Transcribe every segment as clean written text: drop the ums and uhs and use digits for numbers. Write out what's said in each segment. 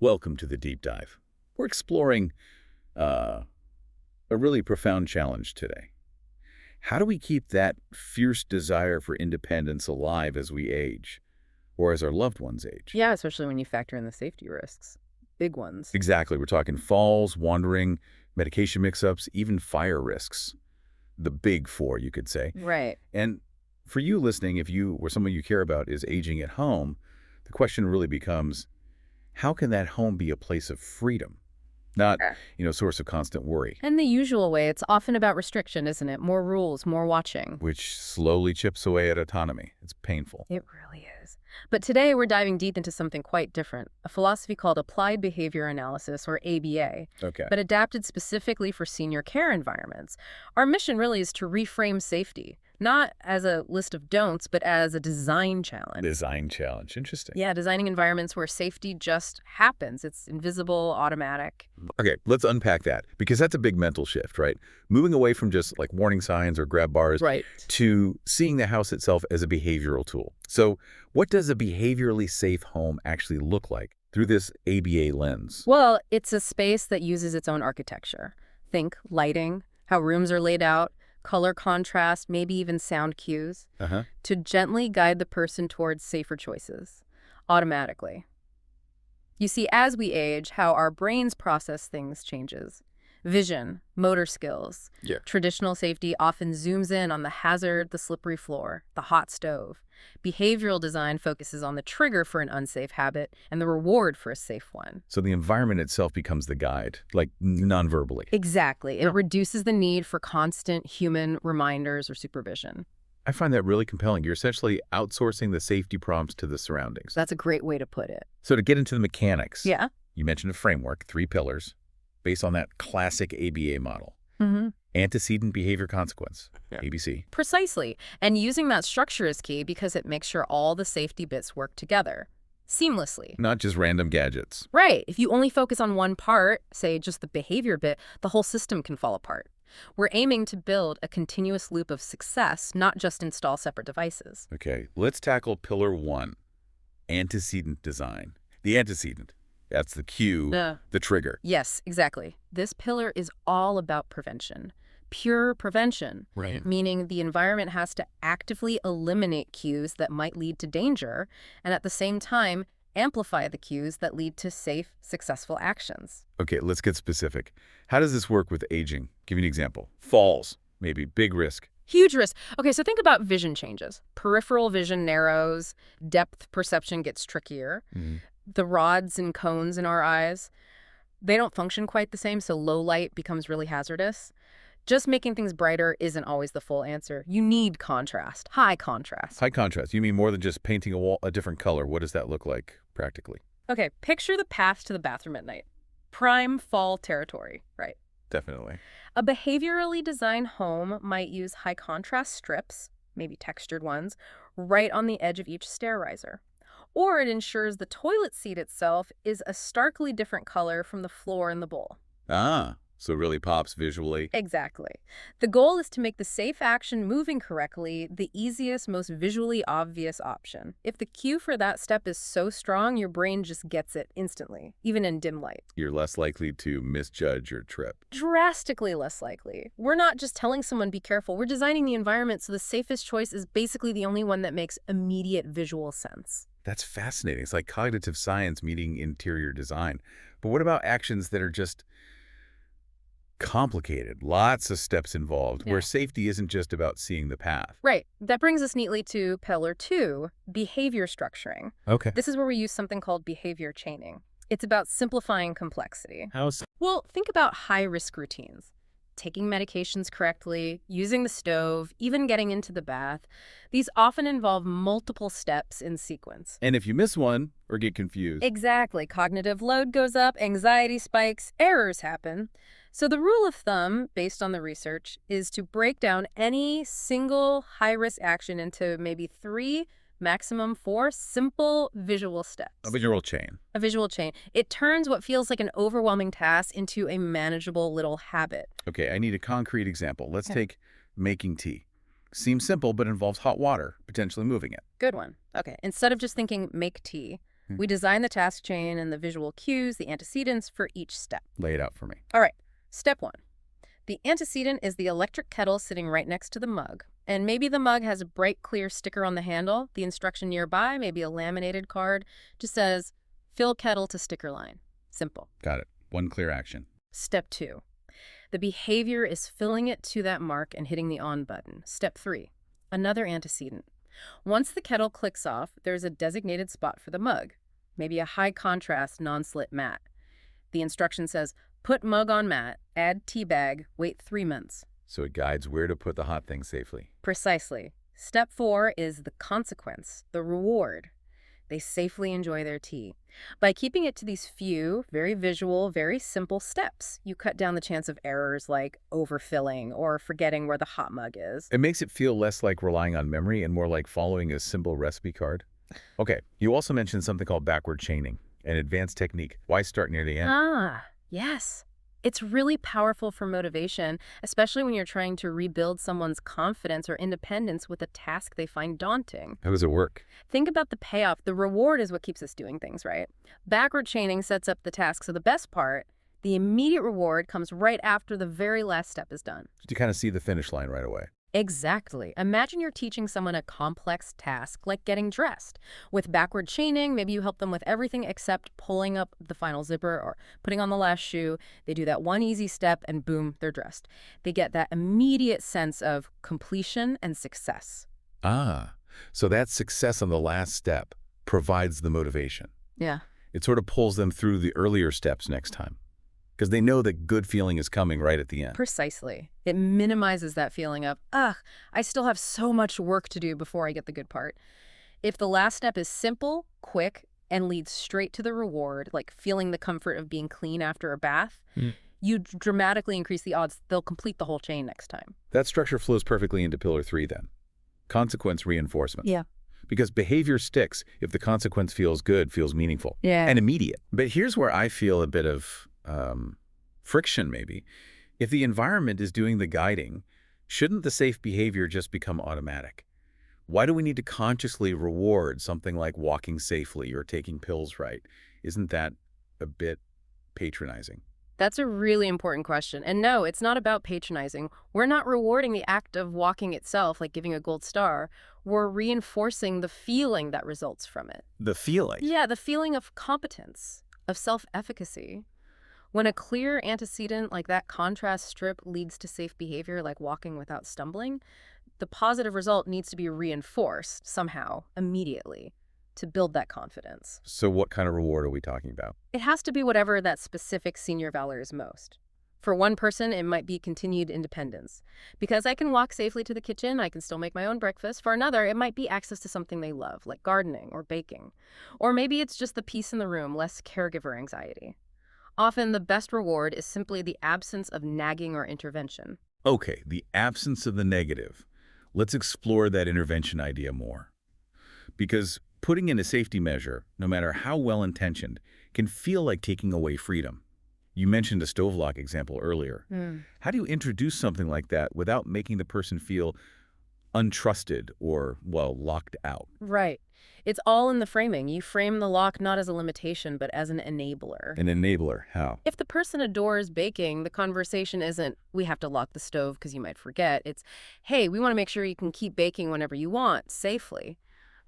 Welcome to the deep dive. We're exploring a really profound challenge today. How do we keep that fierce desire for independence alive as we age, or as our loved ones age? Yeah, especially when you factor in the safety risks. Big ones. Exactly. We're talking falls, wandering, medication mix-ups, even fire risks. The big four, you could say. Right. And for you listening, if you or someone you care about is aging at home, the question really becomes, how can that home be a place of freedom, not, Yeah. source of constant worry, In the usual way, it's often about restriction, isn't it? More rules, more watching. which slowly chips away at autonomy? It's painful. It really is. But today we're diving deep into something quite different, a philosophy called applied behavior analysis, or ABA, Okay. but adapted specifically for senior care environments. Our mission really is to reframe safety, not as a list of don'ts, but as a design challenge. Design challenge. Interesting. Yeah, designing environments where safety just happens. It's invisible, automatic. Okay, let's unpack that, because that's a big mental shift, right? Moving away from just like warning signs or grab bars Right. to seeing the house itself as a behavioral tool. So what does a behaviorally safe home actually look like through this ABA lens? Well, it's a space that uses its own architecture. Think lighting, how rooms are laid out, color contrast, maybe even sound cues, Uh-huh. to gently guide the person towards safer choices, automatically. You see, as we age, how our brains process things changes. Vision, motor skills. Yeah. Traditional safety often zooms in on the hazard, the slippery floor, the hot stove. Behavioral design focuses on the trigger for an unsafe habit and the reward for a safe one. So the environment itself becomes the guide, like non-verbally. Exactly. It Yeah. reduces the need for constant human reminders or supervision. I find that really compelling. You're essentially outsourcing the safety prompts to the surroundings. That's a great way to put it. So to get into the mechanics, Yeah. you mentioned a framework, 3 pillars, based on that classic ABA model. Mm-hmm. Antecedent Behavior Consequence, Yeah. ABC. Precisely. And using that structure is key because it makes sure all the safety bits work together seamlessly. Not just random gadgets. Right. If you only focus on one part, say just the behavior bit, the whole system can fall apart. We're aiming to build a continuous loop of success, not just install separate devices. Okay, let's tackle pillar 1, antecedent design. The antecedent, that's the cue, the trigger. Yes, exactly. This pillar is all about prevention. Pure prevention. Right. Meaning the environment has to actively eliminate cues that might lead to danger, and at the same time, amplify the cues that lead to safe, successful actions. Okay, let's get specific. How does this work with aging? Give me an example. Falls, maybe, big risk. Huge risk. Okay, so think about vision changes. Peripheral vision narrows, depth perception gets trickier. The rods and cones in our eyes, they don't function quite the same, so low light becomes really hazardous. Just making things brighter isn't always the full answer. You need contrast, high contrast. High contrast. You mean more than just painting a wall a different color. What does that look like practically? Okay, picture the path to the bathroom at night. Prime fall territory, right? Definitely. A behaviorally designed home might use high contrast strips, maybe textured ones, right on the edge of each stair riser. Or it ensures the toilet seat itself is a starkly different color from the floor in the bowl. Ah, so it really pops visually. Exactly. The goal is to make the safe action moving correctly the easiest, most visually obvious option. If the cue for that step is so strong, your brain just gets it instantly, even in dim light. You're less likely to misjudge or trip. Drastically less likely. We're not just telling someone be careful, we're designing the environment so the safest choice is basically the only one that makes immediate visual sense. That's fascinating. It's like cognitive science meeting interior design. But what about actions that are just complicated, lots of steps involved, where safety isn't just about seeing the path? Right. That brings us neatly to pillar 2, behavior structuring. Okay. This is where we use something called behavior chaining. It's about simplifying complexity. How Well, think about high-risk routines. Taking medications correctly, using the stove, even getting into the bath. These often involve multiple steps in sequence. And if you miss one or get confused, Exactly. Cognitive load goes up, anxiety spikes, errors happen. So the rule of thumb, based on the research, is to break down any single high-risk action into maybe 3, maximum 4 simple visual steps. a visual chain. A visual chain. It turns what feels like an overwhelming task into a manageable little habit. Okay, I need a concrete example. Let's Yeah. take making tea. Seems simple, but involves hot water, potentially moving it. Good one. Okay. Instead of just thinking make tea, We design the task chain and the visual cues, the antecedents for each step. Lay it out for me. All right, step 1. The antecedent is the electric kettle sitting right next to the mug. And maybe the mug has a bright, clear sticker on the handle. The instruction nearby, maybe a laminated card, just says, fill kettle to sticker line. Simple. Got it. One clear action. Step 2. The behavior is filling it to that mark and hitting the on button. Step 3. Another antecedent. Once the kettle clicks off, there's a designated spot for the mug, maybe a high-contrast, non-slit mat. The instruction says, put mug on mat, add tea bag, wait 3 months. So it guides where to put the hot things safely. Precisely. Step 4 is the consequence, the reward. They safely enjoy their tea. By keeping it to these few, very visual, very simple steps, you cut down the chance of errors like overfilling or forgetting where the hot mug is. It makes it feel less like relying on memory and more like following a simple recipe card. Okay, you also mentioned something called backward chaining, an advanced technique. Why start near the end? Ah, yes. It's really powerful for motivation, especially when you're trying to rebuild someone's confidence or independence with a task they find daunting. How does it work? Think about the payoff. The reward is what keeps us doing things, right? Backward chaining sets up the task. So the best part, the immediate reward, comes right after the very last step is done. You kind of see the finish line right away. Exactly. Imagine you're teaching someone a complex task like getting dressed. With backward chaining, maybe you help them with everything except pulling up the final zipper or putting on the last shoe. They do that one easy step and boom, they're dressed. They get that immediate sense of completion and success. Ah, so that success on the last step provides the motivation. Yeah. It sort of pulls them through the earlier steps next time, because they know that good feeling is coming right at the end. Precisely. It minimizes that feeling of, ugh, I still have so much work to do before I get the good part. If the last step is simple, quick, and leads straight to the reward, like feeling the comfort of being clean after a bath, you dramatically increase the odds they'll complete the whole chain next time. That structure flows perfectly into Pillar 3 then. Consequence reinforcement. Yeah. Because behavior sticks if the consequence feels good, feels meaningful, Yeah. and immediate. But here's where I feel a bit of friction, maybe. If the environment is doing the guiding, shouldn't the safe behavior just become automatic? Why do we need to consciously reward something like walking safely or taking pills right? Isn't that a bit patronizing? That's a really important question. And no, it's not about patronizing. We're not rewarding the act of walking itself, like giving a gold star. We're reinforcing the feeling that results from it. The feeling. Yeah, the feeling of competence, of self-efficacy. When a clear antecedent like that contrast strip leads to safe behavior, like walking without stumbling, the positive result needs to be reinforced somehow, immediately, to build that confidence. So what kind of reward are we talking about? It has to be whatever that specific senior values most. For one person, it might be continued independence. Because I can walk safely to the kitchen, I can still make my own breakfast. For another, it might be access to something they love, like gardening or baking. Or maybe it's just the peace in the room, less caregiver anxiety. Often, the best reward is simply the absence of nagging or intervention. Okay, the absence of the negative. Let's explore that intervention idea more. Because putting in a safety measure, no matter how well-intentioned, can feel like taking away freedom. You mentioned a stove lock example earlier. How do you introduce something like that without making the person feel untrusted or, well, locked out? Right. It's all in the framing. You frame the lock not as a limitation, but as an enabler. An enabler, how? If the person adores baking, the conversation isn't, we have to lock the stove because you might forget. It's, hey, we want to make sure you can keep baking whenever you want, safely.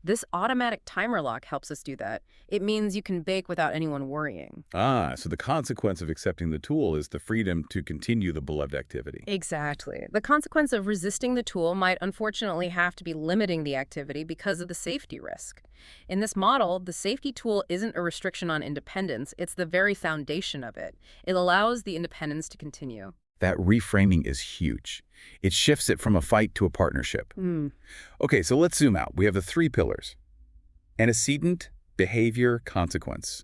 This automatic timer lock helps us do that. It means you can bake without anyone worrying. Ah, so the consequence of accepting the tool is the freedom to continue the beloved activity. Exactly. The consequence of resisting the tool might unfortunately have to be limiting the activity because of the safety risk. In this model, the safety tool isn't a restriction on independence, it's the very foundation of it. It allows the independence to continue. That reframing is huge. It shifts it from a fight to a partnership. Okay, so let's zoom out. We have the 3 pillars. Antecedent, behavior, consequence.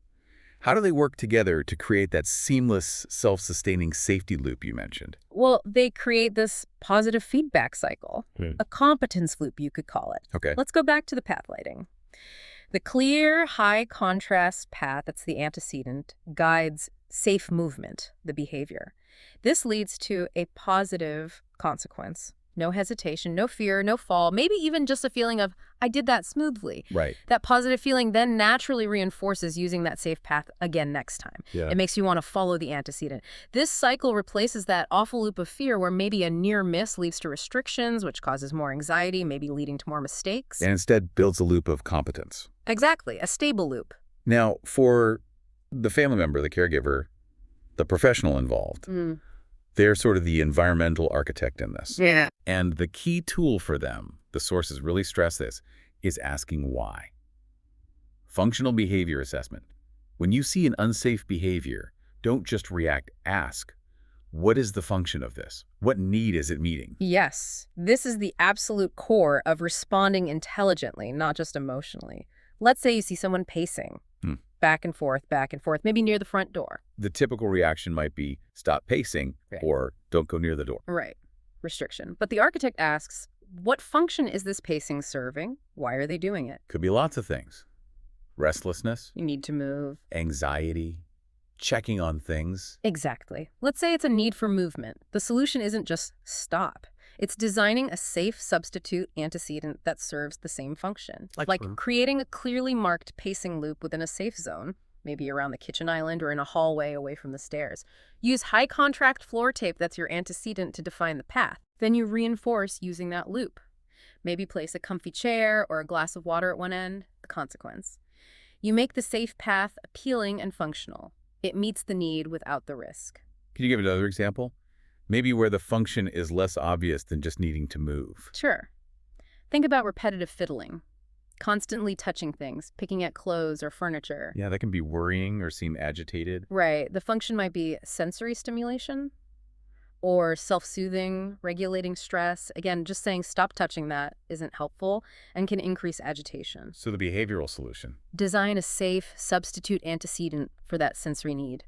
How do they work together to create that seamless, self-sustaining safety loop you mentioned? Well, they create this positive feedback cycle, a competence loop, you could call it. Okay. Let's go back to the path lighting. The clear, high-contrast path, that's the antecedent, guides safe movement, the behavior. This leads to a positive consequence, No hesitation, no fear, no fall, maybe even just a feeling of, I did that smoothly. Right. That positive feeling then naturally reinforces using that safe path again next time. Yeah. It makes you want to follow the antecedent. This cycle replaces that awful loop of fear where maybe a near miss leads to restrictions, which causes more anxiety, maybe leading to more mistakes. And instead builds a loop of competence. Exactly, a stable loop. Now, for the family member, the caregiver, the professional involved, they're sort of the environmental architect in this. Yeah. And the key tool for them, the sources really stress this, is asking why. Functional behavior assessment. When you see an unsafe behavior, don't just react, ask, what is the function of this? What need is it meeting? Yes, this is the absolute core of responding intelligently, not just emotionally. Let's say you see someone pacing, back and forth, maybe near the front door. The typical reaction might be stop pacing or don't go near the door. Right. Restriction. But the architect asks, what function is this pacing serving? Why are they doing it? Could be lots of things. Restlessness, You need to move. anxiety, checking on things. Exactly. Let's say it's a need for movement. The solution isn't just stop. It's designing a safe substitute antecedent that serves the same function. Like creating a clearly marked pacing loop within a safe zone, maybe around the kitchen island or in a hallway away from the stairs. Use high contract floor tape that's your antecedent to define the path. Then you reinforce using that loop. Maybe place a comfy chair or a glass of water at one end, the consequence. You make the safe path appealing and functional. It meets the need without the risk. Can you give another example? Maybe where the function is less obvious than just needing to move. Sure. Think about repetitive fiddling. Constantly touching things, picking at clothes or furniture. Yeah, that can be worrying or seem agitated. Right. The function might be sensory stimulation or self-soothing, regulating stress. Again, just saying stop touching that isn't helpful and can increase agitation. So the behavioral solution. Design a safe substitute antecedent for that sensory need.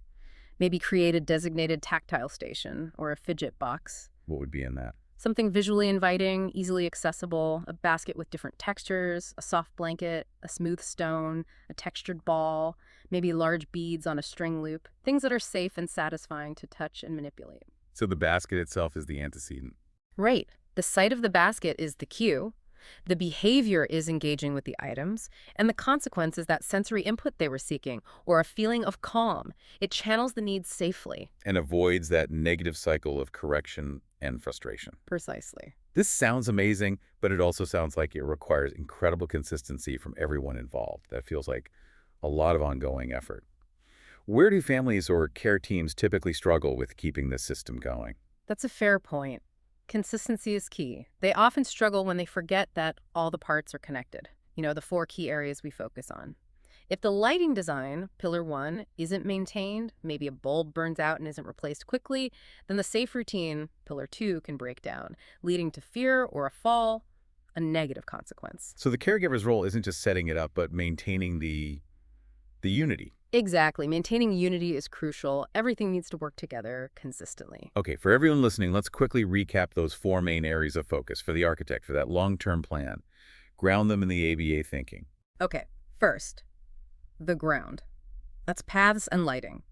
Maybe create a designated tactile station or a fidget box. What would be in that? Something visually inviting, easily accessible, a basket with different textures, a soft blanket, a smooth stone, a textured ball, maybe large beads on a string loop, things that are safe and satisfying to touch and manipulate. So the basket itself is the antecedent. Right. The sight of the basket is the cue. The behavior is engaging with the items, and the consequence is that sensory input they were seeking, or a feeling of calm. It channels the needs safely. And avoids that negative cycle of correction and frustration. Precisely. This sounds amazing, but it also sounds like it requires incredible consistency from everyone involved. That feels like a lot of ongoing effort. Where do families or care teams typically struggle with keeping this system going? That's a fair point. Consistency is key. They often struggle when they forget that all the parts are connected. The 4 key areas we focus on. If the lighting design, pillar 1, isn't maintained, maybe a bulb burns out and isn't replaced quickly, then the safe routine, pillar 2, can break down, leading to fear or a fall, a negative consequence. So the caregiver's role isn't just setting it up, but maintaining the unity. Exactly. Maintaining unity is crucial. Everything needs to work together consistently. Okay, for everyone listening, let's quickly recap those 4 main areas of focus for the architect for that long-term plan. Ground them in the ABA thinking. Okay, first, the ground. That's paths and lighting.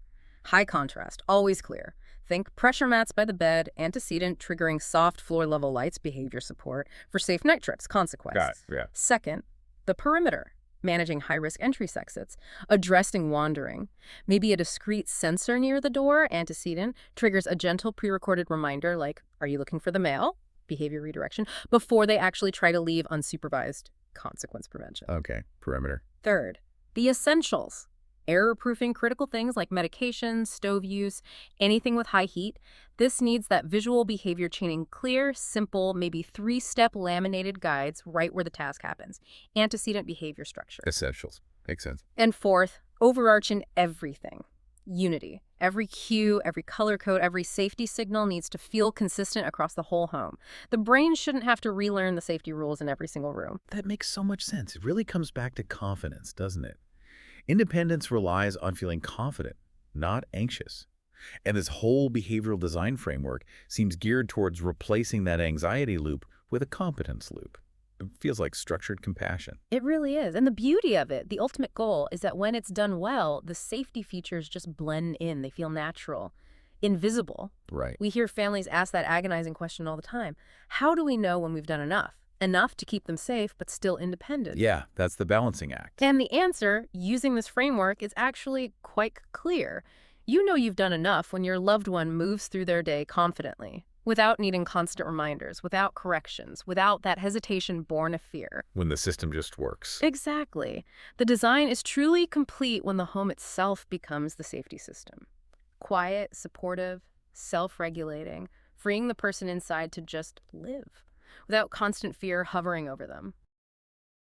High contrast, always clear. Think pressure mats by the bed, antecedent triggering soft floor-level lights, behavior support for safe night trips, consequence. Got it, yeah. Second, the perimeter. Managing high-risk entry exits, addressing wandering. Maybe a discrete sensor near the door, antecedent, triggers a gentle pre-recorded reminder like, are you looking for the mail? Behavior redirection, before they actually try to leave unsupervised, consequence prevention. Okay, perimeter. Third, the essentials. Error-proofing critical things like medications, stove use, anything with high heat. This needs that visual behavior chaining clear, simple, maybe 3-step laminated guides right where the task happens. Antecedent behavior structure. Essentials. Makes sense. And fourth, overarching everything. Unity. Every cue, every color code, every safety signal needs to feel consistent across the whole home. The brain shouldn't have to relearn the safety rules in every single room. That makes so much sense. It really comes back to confidence, doesn't it? Independence relies on feeling confident, not anxious. And this whole behavioral design framework seems geared towards replacing that anxiety loop with a competence loop. It feels like structured compassion. It really is. And the beauty of it, the ultimate goal, is that when it's done well, the safety features just blend in. They feel natural. invisible. Right. We hear families ask that agonizing question all the time. How do we know when we've done enough? Enough to keep them safe, but still independent? Yeah, that's the balancing act. And the answer, using this framework, is actually quite clear. You know you've done enough when your loved one moves through their day confidently, without needing constant reminders, without corrections, without that hesitation born of fear. When the system just works. Exactly. The design is truly complete when the home itself becomes the safety system. Quiet, supportive, self-regulating, freeing the person inside to just live, without constant fear hovering over them.